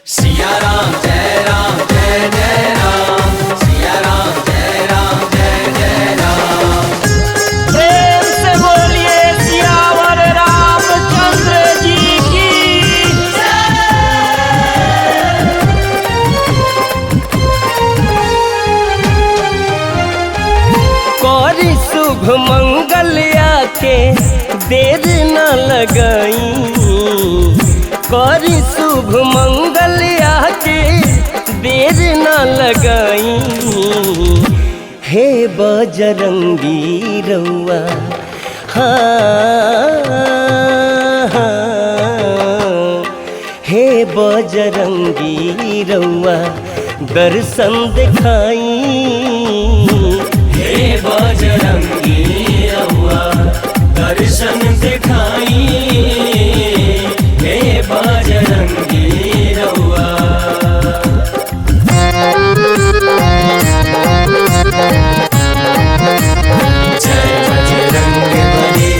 सिया राम जय जय राम, सिया राम जय जय राम। प्रेम से बोलिए सियावर रामचंद्र जी की। कौरी शुभ मंगल आके देर न लगाई, कौरी शुभ मंगल आके देर न लगाई। हे बजरंगी रउआ हे बजरंगी रउआ दर्शन दिखाई। हे बजरंगी रउआ दर्शन दिखाई, हे बजरंगी रउआ। जय बजरंग बली।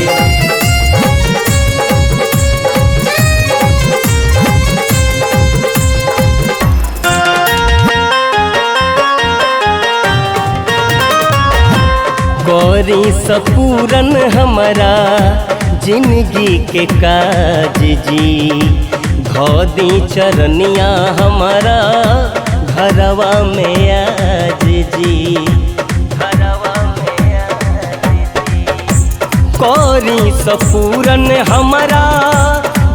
गौरी सपूरन हमारा जिंदगी के काज जी, धोदी चरनिया हमारा घरवा में आज जी, घरवा में आज जी। गौरी सपूरन हमारा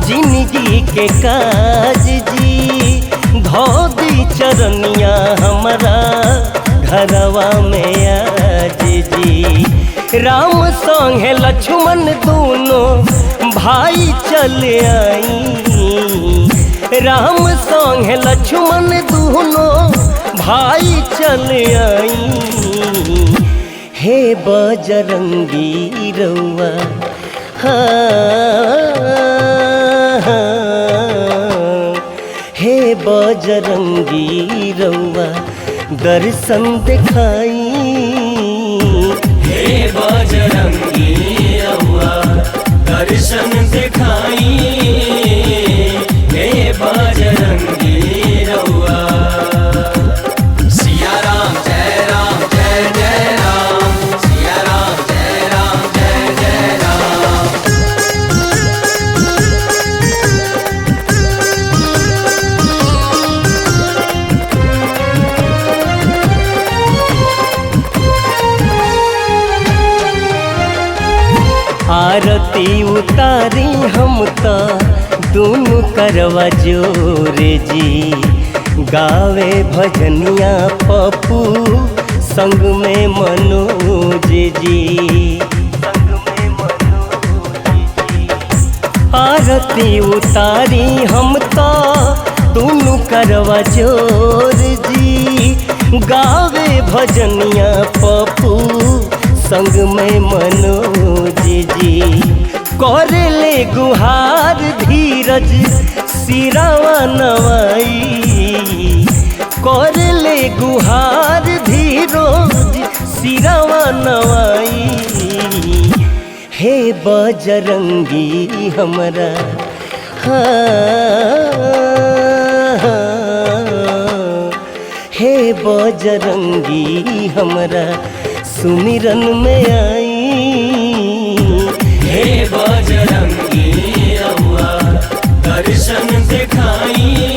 जिंदगी के काज जी, धोदी चरनिया हमारा घरवा में आज जी। राम संगे लक्ष्मण दोनों भाई चल आई, राम संगे लक्ष्मण दोनों भाई चल आई। हे बजरंगी रउआ हे बजरंगी रउआ दर्शन दिखाई। हे बजरंगी रउआ दर्शन दिखाई, हे बजरंगी रउआ। सिया राम जय जय राम, सिया राम जय जय राम। आरती उतारी हम तो दोनों करवा जोर जी, गावे भजनिया पप्पू संग में मनोज जी, संग में मनोज जी। आरती उतारी हम तो दोनों करवा जोर जी, गावे भजनिया पप्पू संग में मनोज जी। करले गुहार धीरज सिरावा नवाई, करले गुहार धीरज सिरावा नवाई। हे बजरंगी हमरा हे बजरंगी हमरा सुमिरन में आई। हे बजरंगी रउआ दर्शन दिखाई,